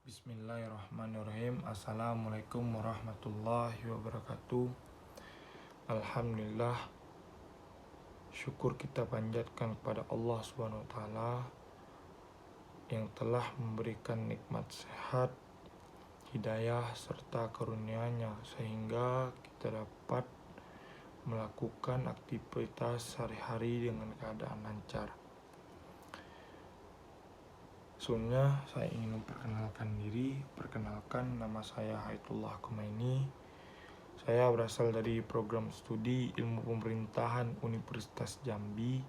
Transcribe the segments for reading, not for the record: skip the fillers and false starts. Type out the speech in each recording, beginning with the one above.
Bismillahirrahmanirrahim. Assalamualaikum warahmatullahi wabarakatuh. Alhamdulillah, syukur kita panjatkan kepada Allah Subhanahu wa taala yang telah memberikan nikmat sehat, hidayah serta karunia-Nya sehingga kita dapat melakukan aktivitas sehari-hari dengan keadaan lancar. Sebelumnya saya ingin memperkenalkan diri. Nama saya Haitullah Kumaini. Saya berasal dari program studi Ilmu Pemerintahan Universitas Jambi,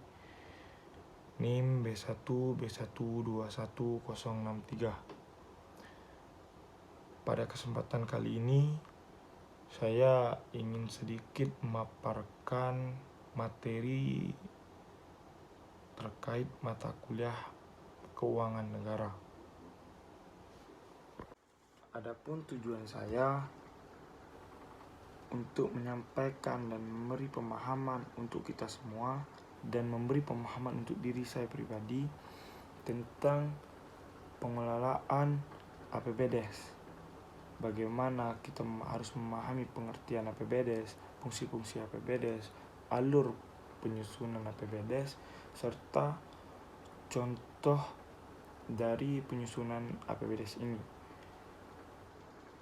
NIM B1B1211063. Pada kesempatan kali ini saya ingin sedikit memaparkan materi terkait mata kuliah keuangan negara. Adapun tujuan saya untuk menyampaikan dan memberi pemahaman untuk kita semua dan memberi pemahaman untuk diri saya pribadi tentang pengelolaan APBDes. Bagaimana kita harus memahami pengertian APBDes, fungsi-fungsi APBDes, alur penyusunan APBDes, serta contoh dari penyusunan APBDes ini.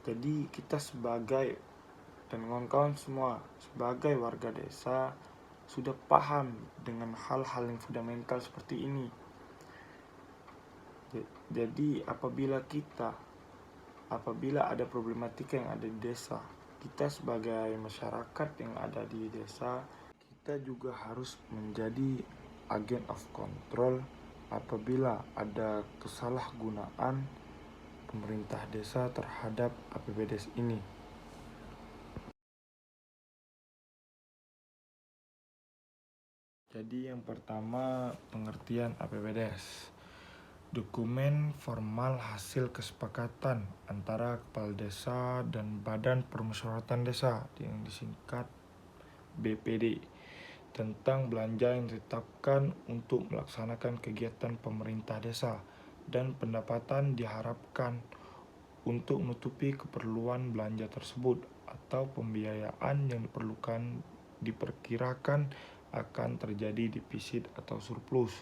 Jadi kita sebagai dan kawan-kawan semua sebagai warga desa sudah paham dengan hal-hal yang fundamental seperti ini. Jadi apabila ada problematika yang ada di desa, kita sebagai masyarakat yang ada di desa, kita juga harus menjadi agent of control apabila ada kesalahgunaan pemerintah desa terhadap APBDes ini. Jadi yang pertama, pengertian APBDes. Dokumen formal hasil kesepakatan antara kepala desa dan Badan Permusyawaratan Desa yang disingkat BPD tentang belanja yang ditetapkan untuk melaksanakan kegiatan pemerintah desa dan pendapatan diharapkan untuk menutupi keperluan belanja tersebut atau pembiayaan yang diperkirakan akan terjadi defisit atau surplus.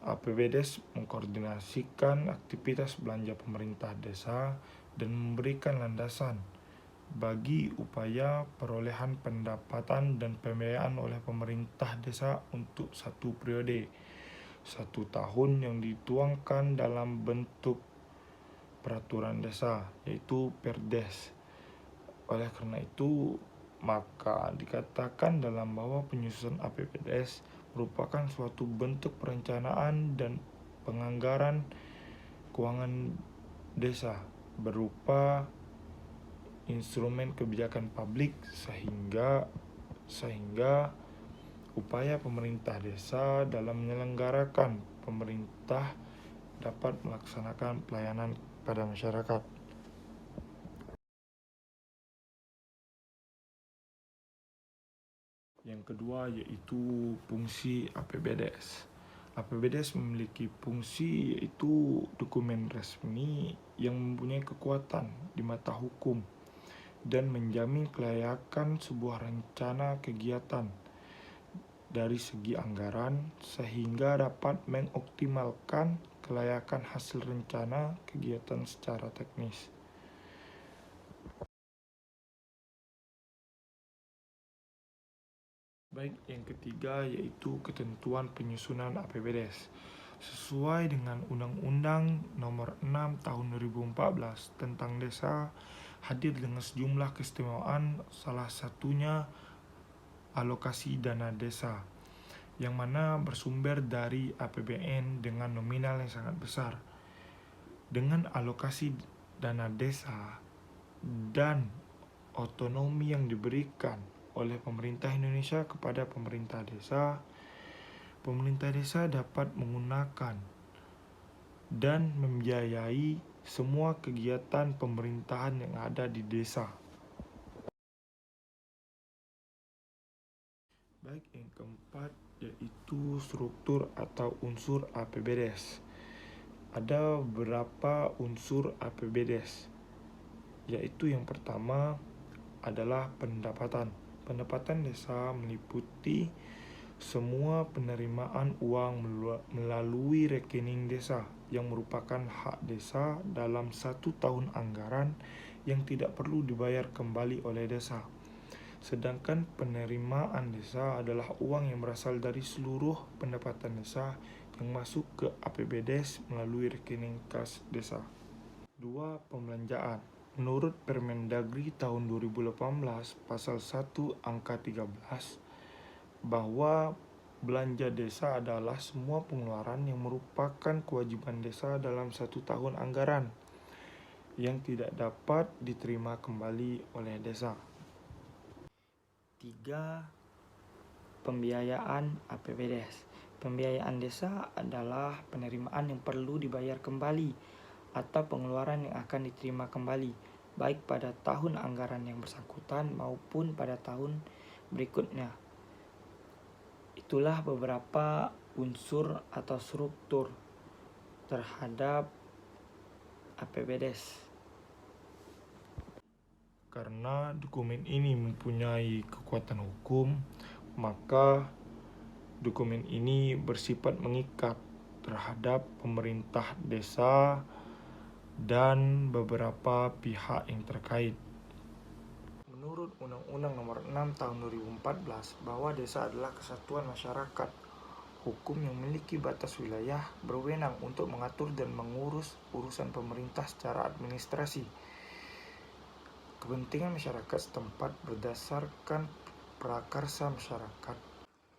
APBDes mengkoordinasikan aktivitas belanja pemerintah desa dan memberikan landasan bagi upaya perolehan pendapatan dan pembiayaan oleh pemerintah desa untuk satu periode 1 tahun yang dituangkan dalam bentuk peraturan desa, yaitu Perdes. Oleh karena itu, maka dikatakan dalam bahwa penyusunan APBDes merupakan suatu bentuk perencanaan dan penganggaran keuangan desa berupa instrumen kebijakan publik sehingga upaya pemerintah desa dalam menyelenggarakan pemerintah dapat melaksanakan pelayanan pada masyarakat. Yang kedua yaitu fungsi APBDes. APBDes memiliki fungsi yaitu dokumen resmi yang mempunyai kekuatan di mata hukum dan menjamin kelayakan sebuah rencana kegiatan dari segi anggaran sehingga dapat mengoptimalkan kelayakan hasil rencana kegiatan secara teknis. Baik, yang ketiga yaitu ketentuan penyusunan APBDes. Sesuai dengan Undang-Undang Nomor 6 Tahun 2014 tentang Desa, hadir dengan sejumlah keistimewaan, salah satunya alokasi dana desa, yang mana bersumber dari APBN dengan nominal yang sangat besar. Dengan alokasi dana desa dan otonomi yang diberikan oleh pemerintah Indonesia kepada pemerintah desa dapat menggunakan dan membiayai semua kegiatan pemerintahan yang ada di desa. Baik, yang keempat yaitu struktur atau unsur APBDes. Ada beberapa unsur APBDes, yaitu yang pertama adalah pendapatan. Pendapatan desa meliputi semua penerimaan uang melalui rekening desa yang merupakan hak desa dalam satu tahun anggaran yang tidak perlu dibayar kembali oleh desa. Sedangkan penerimaan desa adalah uang yang berasal dari seluruh pendapatan desa yang masuk ke APBDes melalui rekening kas desa. 2. Pembelanjaan. Menurut Permendagri tahun 2018 pasal 1 angka 13 bahwa belanja desa adalah semua pengeluaran yang merupakan kewajiban desa dalam satu tahun anggaran yang tidak dapat diterima kembali oleh desa. 3. Pembiayaan APBDes. Pembiayaan desa adalah penerimaan yang perlu dibayar kembali atau pengeluaran yang akan diterima kembali, baik pada tahun anggaran yang bersangkutan maupun pada tahun berikutnya. Itulah beberapa unsur atau struktur terhadap APBDes. Karena dokumen ini mempunyai kekuatan hukum, maka dokumen ini bersifat mengikat terhadap pemerintah desa dan beberapa pihak yang terkait. Menurut Undang-Undang Nomor 6 Tahun 2014 bahwa desa adalah kesatuan masyarakat hukum yang memiliki batas wilayah berwenang untuk mengatur dan mengurus urusan pemerintah secara administrasi. Kepentingan masyarakat setempat berdasarkan prakarsa masyarakat.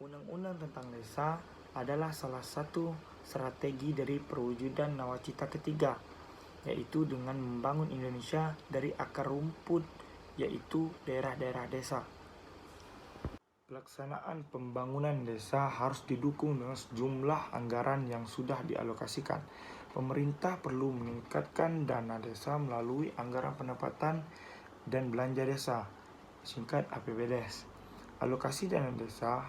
Undang-undang tentang desa adalah salah satu strategi dari perwujudan nawacita ketiga, yaitu dengan membangun Indonesia dari akar rumput, yaitu daerah-daerah desa. Pelaksanaan pembangunan desa harus didukung dengan sejumlah anggaran yang sudah dialokasikan. Pemerintah perlu meningkatkan dana desa melalui anggaran pendapatan dan belanja desa, singkat APBDes. Alokasi dana desa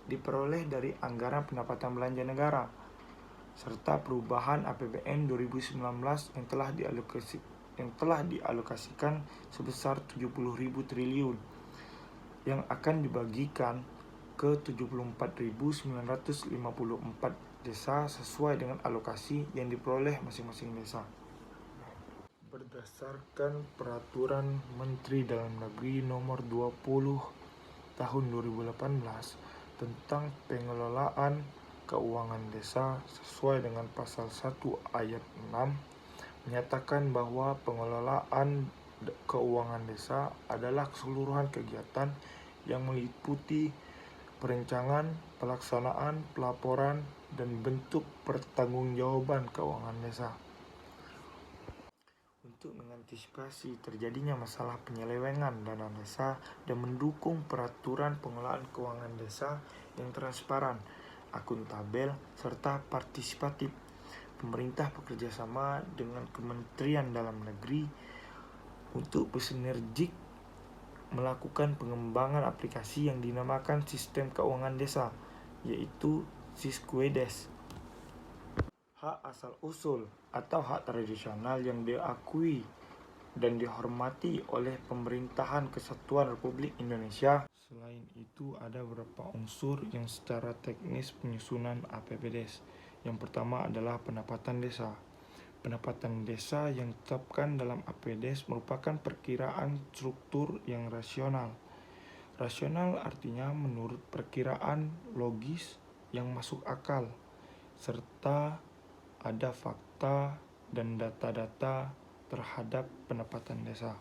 diperoleh dari anggaran pendapatan belanja negara, serta perubahan APBN 2019 yang telah dialokasikan sebesar 70.000 triliun yang akan dibagikan ke 74.954 desa sesuai dengan alokasi yang diperoleh masing-masing desa. Berdasarkan Peraturan Menteri Dalam Negeri Nomor 20 Tahun 2018 tentang pengelolaan keuangan desa sesuai dengan pasal 1 ayat 6 menyatakan bahwa pengelolaan keuangan desa adalah keseluruhan kegiatan yang meliputi perencanaan, pelaksanaan, pelaporan, dan bentuk pertanggungjawaban keuangan desa. Untuk mengantisipasi terjadinya masalah penyelewengan dana desa dan mendukung peraturan pengelolaan keuangan desa yang transparan, akuntabel, serta partisipatif, pemerintah bekerjasama dengan Kementerian Dalam Negeri untuk bersinergik melakukan pengembangan aplikasi yang dinamakan Sistem Keuangan Desa, yaitu Siskuedes. Hak asal-usul atau hak tradisional yang diakui dan dihormati oleh Pemerintahan Kesatuan Republik Indonesia. Selain itu, ada beberapa unsur yang secara teknis penyusunan APBDes. Yang pertama adalah pendapatan desa. Pendapatan desa yang ditetapkan dalam APBDes merupakan perkiraan struktur yang rasional. Rasional artinya menurut perkiraan logis yang masuk akal, serta ada fakta dan data-data terhadap pendapatan desa.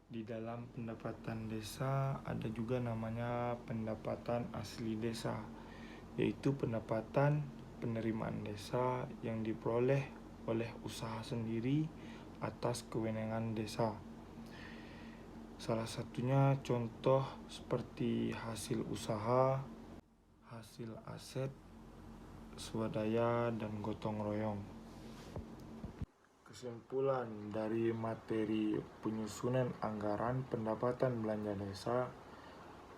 Di dalam pendapatan desa ada juga namanya pendapatan asli desa, yaitu pendapatan penerimaan desa yang diperoleh oleh usaha sendiri atas kewenangan desa. Salah satunya contoh seperti hasil usaha, hasil aset, swadaya, dan gotong royong. Kesimpulan dari materi penyusunan anggaran pendapatan belanja desa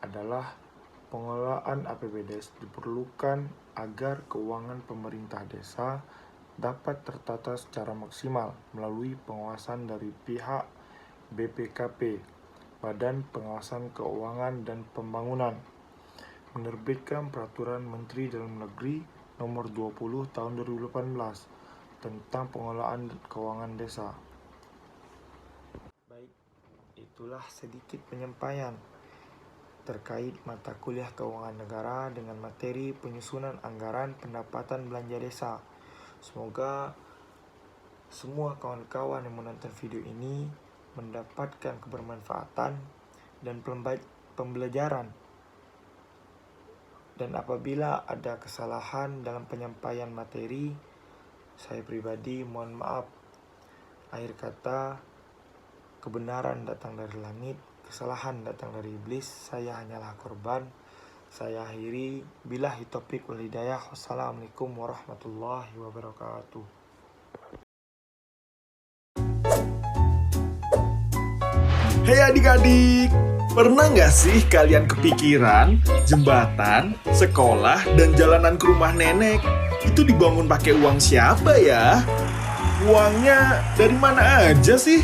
adalah pengelolaan APBDes diperlukan agar keuangan pemerintah desa dapat tertata secara maksimal melalui pengawasan dari pihak BPKP, Badan Pengawasan Keuangan dan Pembangunan, menerbitkan Peraturan Menteri Dalam Negeri Nomor 20 Tahun 2018 tentang pengelolaan keuangan desa. Baik, itulah sedikit penyampaian terkait mata kuliah keuangan negara dengan materi penyusunan anggaran pendapatan belanja desa. Semoga semua kawan-kawan yang menonton video ini mendapatkan kebermanfaatan dan pembelajaran. Dan apabila ada kesalahan dalam penyampaian materi, saya pribadi mohon maaf. Akhir kata, kebenaran datang dari langit, kesalahan datang dari iblis. Saya hanyalah korban. Saya akhiri. Billahi taufiq wal hidayah. Wassalamualaikum warahmatullahi wabarakatuh. Hei adik-adik, pernah nggak sih kalian kepikiran jembatan, sekolah, dan jalanan ke rumah nenek itu dibangun pakai uang siapa ya? Uangnya dari mana aja sih?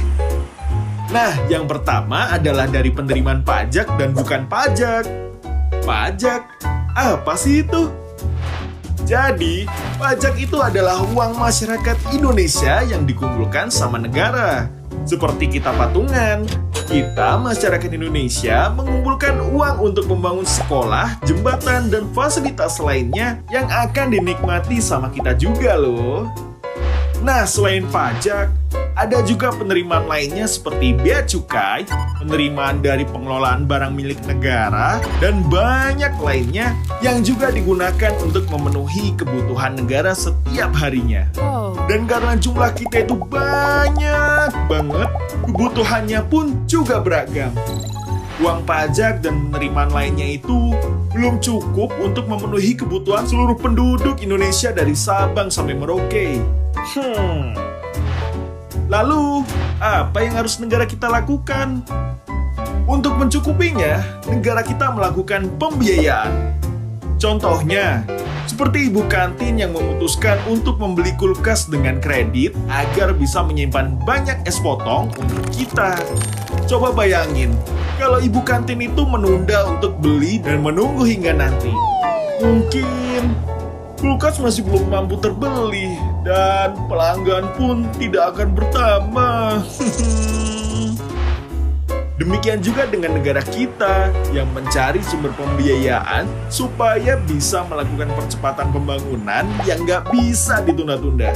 Nah, yang pertama adalah dari penerimaan pajak dan bukan pajak. Pajak? Apa sih itu? Jadi, pajak itu adalah uang masyarakat Indonesia yang dikumpulkan sama negara. Seperti kita patungan, kita masyarakat Indonesia mengumpulkan uang untuk membangun sekolah, jembatan, dan fasilitas lainnya yang akan dinikmati sama kita juga loh. Nah, selain pajak, ada juga penerimaan lainnya seperti bea cukai, penerimaan dari pengelolaan barang milik negara, dan banyak lainnya yang juga digunakan untuk memenuhi kebutuhan negara setiap harinya. Dan karena jumlah kita itu banyak banget, kebutuhannya pun juga beragam. Uang pajak dan penerimaan lainnya itu belum cukup untuk memenuhi kebutuhan seluruh penduduk Indonesia dari Sabang sampai Merauke. Lalu, apa yang harus negara kita lakukan? Untuk mencukupinya, negara kita melakukan pembiayaan. Contohnya, seperti ibu kantin yang memutuskan untuk membeli kulkas dengan kredit agar bisa menyimpan banyak es potong untuk kita. Coba bayangin, kalau ibu kantin itu menunda untuk beli dan menunggu hingga nanti. Mungkin kulkas masih belum mampu terbeli dan pelanggan pun tidak akan bertambah. Demikian juga dengan negara kita yang mencari sumber pembiayaan supaya bisa melakukan percepatan pembangunan yang nggak bisa ditunda-tunda.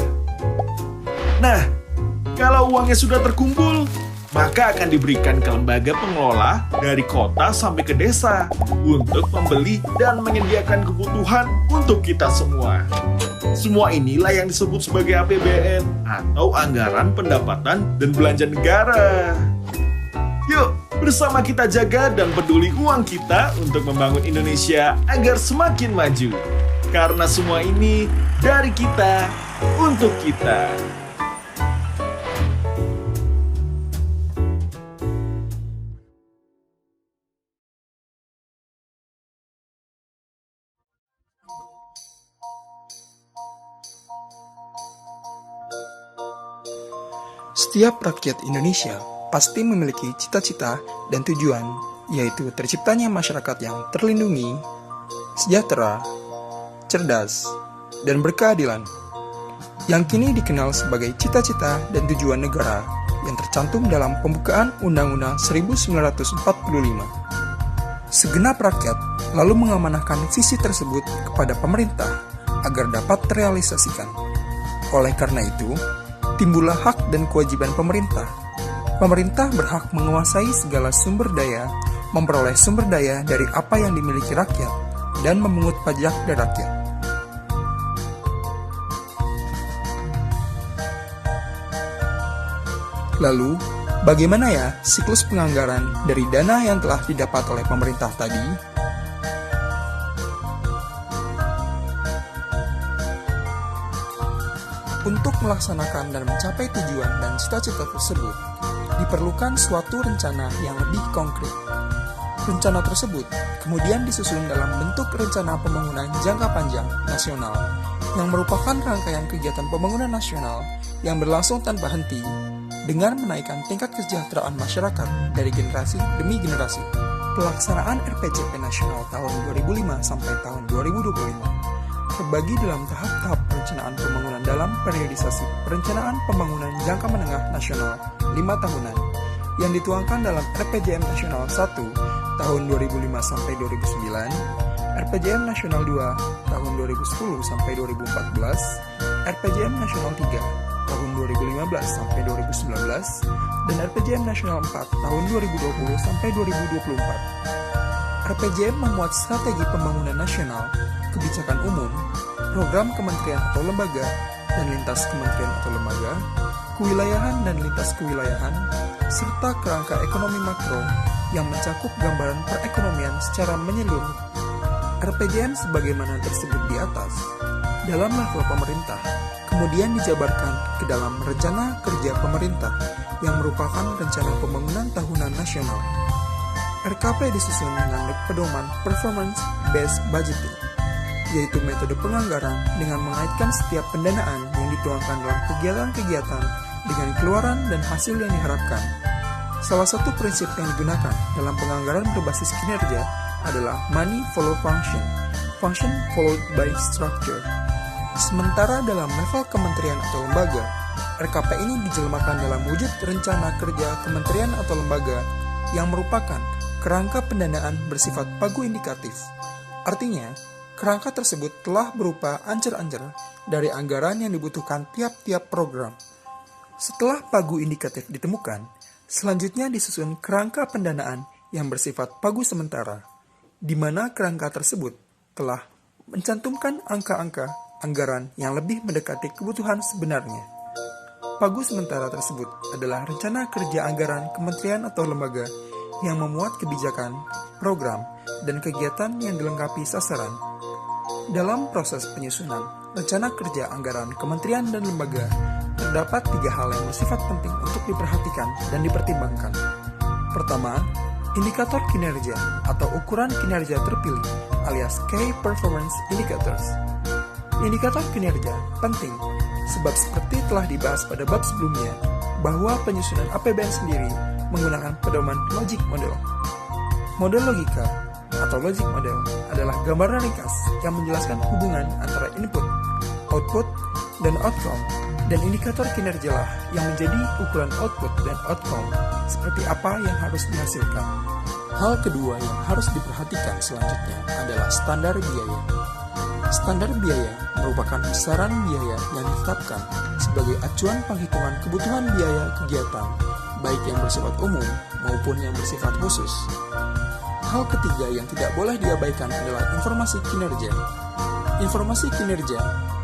Nah, kalau uangnya sudah terkumpul, maka akan diberikan ke lembaga pengelola dari kota sampai ke desa untuk membeli dan menyediakan kebutuhan untuk kita semua. Semua inilah yang disebut sebagai APBN atau Anggaran Pendapatan dan Belanja Negara. Yuk, bersama kita jaga dan peduli uang kita untuk membangun Indonesia agar semakin maju. Karena semua ini dari kita, untuk kita. Setiap rakyat Indonesia pasti memiliki cita-cita dan tujuan, yaitu terciptanya masyarakat yang terlindungi, sejahtera, cerdas, dan berkeadilan, yang kini dikenal sebagai cita-cita dan tujuan negara yang tercantum dalam pembukaan Undang-Undang 1945. Segenap rakyat lalu mengamanahkan visi tersebut kepada pemerintah agar dapat terrealisasikan. Oleh karena itu, timbullah hak dan kewajiban pemerintah. Pemerintah berhak menguasai segala sumber daya, memperoleh sumber daya dari apa yang dimiliki rakyat, dan memungut pajak dari rakyat. Lalu, bagaimana ya siklus penganggaran dari dana yang telah didapat oleh pemerintah tadi? Untuk melaksanakan dan mencapai tujuan dan cita-cita tersebut, diperlukan suatu rencana yang lebih konkret. Rencana tersebut kemudian disusun dalam bentuk rencana pembangunan jangka panjang nasional yang merupakan rangkaian kegiatan pembangunan nasional yang berlangsung tanpa henti dengan menaikkan tingkat kesejahteraan masyarakat dari generasi demi generasi. Pelaksanaan RPJP nasional tahun 2005 sampai tahun 2025 terbagi dalam tahap-tahap perencanaan pembangunan dalam periodisasi perencanaan pembangunan jangka menengah nasional 5 tahunan yang dituangkan dalam RPJM Nasional 1 tahun 2005 sampai 2009, RPJM Nasional 2 tahun 2010 sampai 2014, RPJM Nasional 3 tahun 2015 sampai 2019, dan RPJM Nasional 4 tahun 2020 sampai 2024. RPJM memuat strategi pembangunan nasional, kebijakan umum, program kementerian atau lembaga, dan lintas kementerian atau lembaga, kewilayahan dan lintas kewilayahan, serta kerangka ekonomi makro yang mencakup gambaran perekonomian secara menyeluruh. RPJM sebagaimana tersebut di atas, dalam level pemerintah, kemudian dijabarkan ke dalam Rencana Kerja Pemerintah yang merupakan rencana pembangunan tahunan nasional. RKP disusun dengan pedoman Performance Based Budgeting, yaitu metode penganggaran dengan mengaitkan setiap pendanaan yang dituangkan dalam kegiatan-kegiatan dengan keluaran dan hasil yang diharapkan. Salah satu prinsip yang digunakan dalam penganggaran berbasis kinerja adalah money follow function, function followed by structure. Sementara dalam level kementerian atau lembaga, RKP ini dijelmakan dalam wujud rencana kerja kementerian atau lembaga yang merupakan kerangka pendanaan bersifat pagu indikatif. Artinya, kerangka tersebut telah berupa ancer-ancer dari anggaran yang dibutuhkan tiap-tiap program. Setelah pagu indikatif ditemukan, selanjutnya disusun kerangka pendanaan yang bersifat pagu sementara, di mana kerangka tersebut telah mencantumkan angka-angka anggaran yang lebih mendekati kebutuhan sebenarnya. Pagu sementara tersebut adalah rencana kerja anggaran kementerian atau lembaga yang memuat kebijakan, program, dan kegiatan yang dilengkapi sasaran. Dalam proses penyusunan rencana kerja anggaran kementerian dan lembaga, terdapat 3 hal yang bersifat penting untuk diperhatikan dan dipertimbangkan. Pertama, indikator kinerja atau ukuran kinerja terpilih alias Key Performance Indicators. Indikator kinerja penting sebab seperti telah dibahas pada bab sebelumnya bahwa penyusunan APBN sendiri menggunakan pedoman logic model. Model logika atau logic model adalah gambaran ringkas yang menjelaskan hubungan antara input, output, dan outcome, dan indikator kinerjalah yang menjadi ukuran output dan outcome seperti apa yang harus dihasilkan. Hal kedua yang harus diperhatikan selanjutnya adalah standar biaya. Standar biaya merupakan besaran biaya yang ditetapkan sebagai acuan penghitungan kebutuhan biaya kegiatan, baik yang bersifat umum maupun yang bersifat khusus. Hal ketiga yang tidak boleh diabaikan adalah informasi kinerja. Informasi kinerja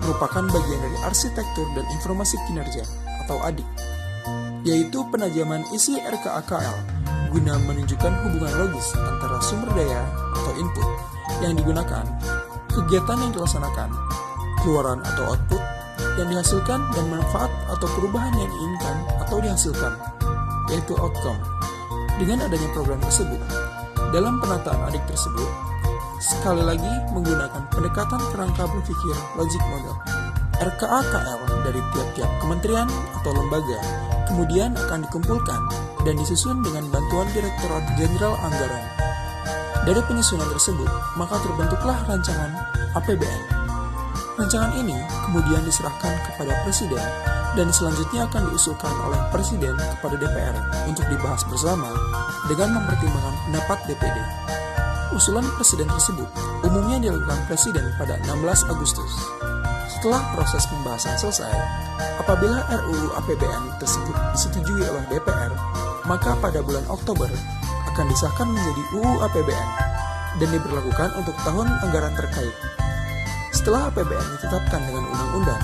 merupakan bagian dari arsitektur dan informasi kinerja atau ADIK, yaitu penajaman isi RKAKL guna menunjukkan hubungan logis antara sumber daya atau input yang digunakan, kegiatan yang dilaksanakan, keluaran atau output yang dihasilkan, dan manfaat atau perubahan yang diinginkan atau dihasilkan, yaitu outcome. Dengan adanya program tersebut, dalam penataan ADIK tersebut, sekali lagi menggunakan pendekatan kerangka berpikir logic model. RKAKL dari tiap-tiap kementerian atau lembaga kemudian akan dikumpulkan dan disusun dengan bantuan Direktorat Jenderal Anggaran. Dari penyusunan tersebut, maka terbentuklah rancangan APBN. Rancangan ini kemudian diserahkan kepada Presiden dan selanjutnya akan diusulkan oleh Presiden kepada DPR untuk dibahas bersama dengan mempertimbangkan pendapat DPD. Usulan Presiden tersebut umumnya dilakukan Presiden pada 16 Agustus. Setelah proses pembahasan selesai, apabila RUU APBN tersebut disetujui oleh DPR, maka pada bulan Oktober akan disahkan menjadi UU APBN dan diberlakukan untuk tahun anggaran terkait. Setelah APBN ditetapkan dengan undang-undang,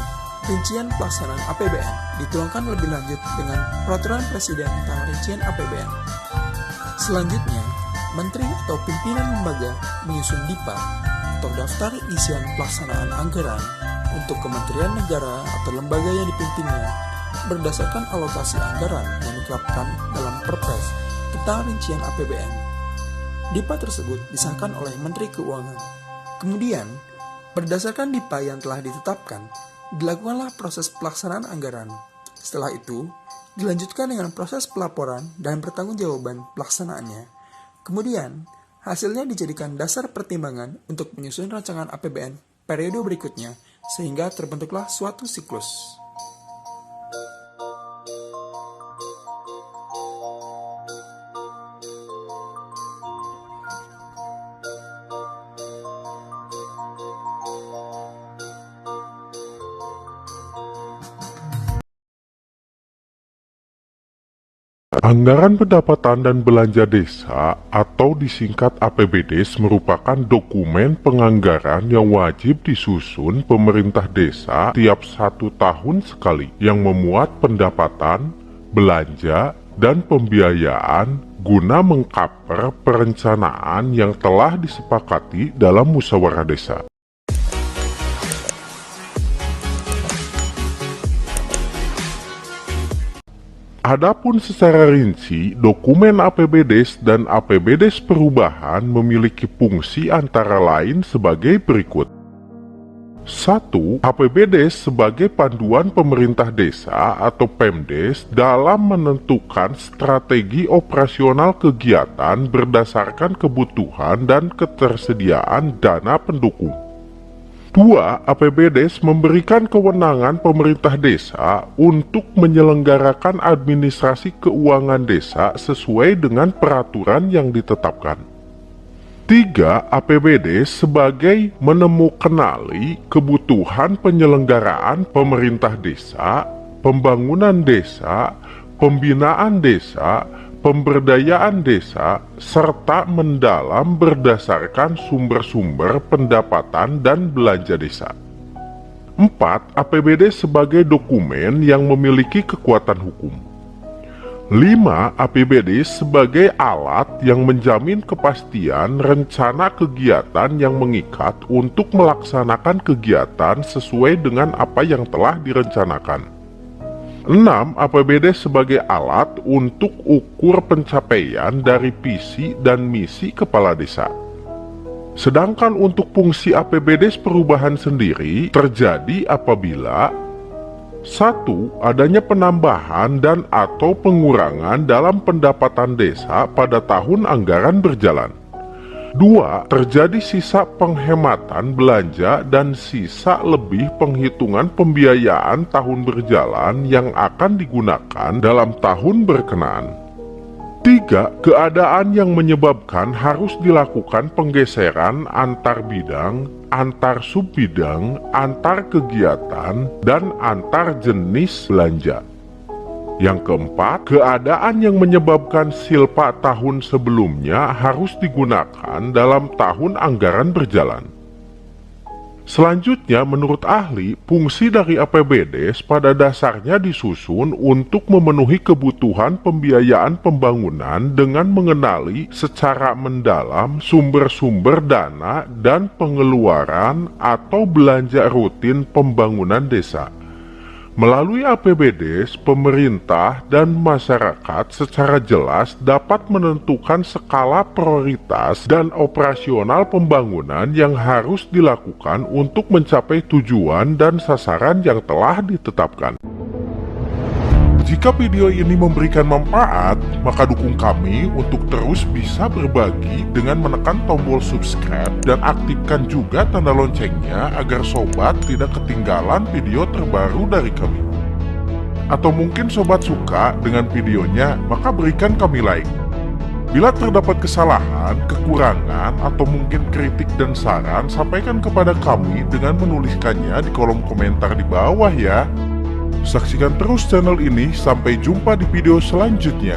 rincian pelaksanaan APBN dituangkan lebih lanjut dengan Peraturan Presiden tentang rincian APBN. Selanjutnya, Menteri atau pimpinan lembaga menyusun DIPA atau Daftar Isian Pelaksanaan Anggaran untuk kementerian negara atau lembaga yang dipimpinnya berdasarkan alokasi anggaran yang ditetapkan dalam Perpres tentang rincian APBN. DIPA tersebut disahkan oleh Menteri Keuangan. Kemudian, Berdasarkan DIPA yang telah ditetapkan, dilakukanlah proses pelaksanaan anggaran. Setelah itu, dilanjutkan dengan proses pelaporan dan pertanggungjawaban pelaksanaannya. Kemudian, hasilnya dijadikan dasar pertimbangan untuk menyusun rancangan APBN periode berikutnya, sehingga terbentuklah suatu siklus. Anggaran pendapatan dan belanja desa atau disingkat APBDes merupakan dokumen penganggaran yang wajib disusun pemerintah desa tiap 1 tahun sekali yang memuat pendapatan, belanja, dan pembiayaan guna mengcover perencanaan yang telah disepakati dalam musyawarah desa. Adapun secara rinci, dokumen APBDes dan APBDes perubahan memiliki fungsi antara lain sebagai berikut. 1. APBDes sebagai panduan pemerintah desa atau Pemdes dalam menentukan strategi operasional kegiatan berdasarkan kebutuhan dan ketersediaan dana pendukung. 2. APBDes memberikan kewenangan pemerintah desa untuk menyelenggarakan administrasi keuangan desa sesuai dengan peraturan yang ditetapkan. 3. APBDes sebagai menemukenali kebutuhan penyelenggaraan pemerintah desa, pembangunan desa, pembinaan desa, pemberdayaan desa, serta mendalam berdasarkan sumber-sumber pendapatan dan belanja desa. 4. APBD sebagai dokumen yang memiliki kekuatan hukum. 5. APBD sebagai alat yang menjamin kepastian rencana kegiatan yang mengikat untuk melaksanakan kegiatan sesuai dengan apa yang telah direncanakan. 6. APBD sebagai alat untuk ukur pencapaian dari visi dan misi kepala desa. Sedangkan untuk fungsi APBD perubahan sendiri terjadi apabila 1. Adanya penambahan dan atau pengurangan dalam pendapatan desa pada tahun anggaran berjalan. 2. Terjadi sisa penghematan belanja dan sisa lebih penghitungan pembiayaan tahun berjalan yang akan digunakan dalam tahun berkenaan. 3. Keadaan yang menyebabkan harus dilakukan penggeseran antar bidang, antar subbidang, antar kegiatan, dan antar jenis belanja. Yang keempat, keadaan yang menyebabkan silpa tahun sebelumnya harus digunakan dalam tahun anggaran berjalan. Selanjutnya, menurut ahli, fungsi dari APBDes pada dasarnya disusun untuk memenuhi kebutuhan pembiayaan pembangunan dengan mengenali secara mendalam sumber-sumber dana dan pengeluaran atau belanja rutin pembangunan desa. Melalui APBDes, pemerintah dan masyarakat secara jelas dapat menentukan skala prioritas dan operasional pembangunan yang harus dilakukan untuk mencapai tujuan dan sasaran yang telah ditetapkan. Jika video ini memberikan manfaat, maka dukung kami untuk terus bisa berbagi dengan menekan tombol subscribe dan aktifkan juga tanda loncengnya agar sobat tidak ketinggalan video terbaru dari kami. Atau mungkin sobat suka dengan videonya, maka berikan kami like. Bila terdapat kesalahan, kekurangan, atau mungkin kritik dan saran, sampaikan kepada kami dengan menuliskannya di kolom komentar di bawah ya. Saksikan terus channel ini, sampai jumpa di video selanjutnya.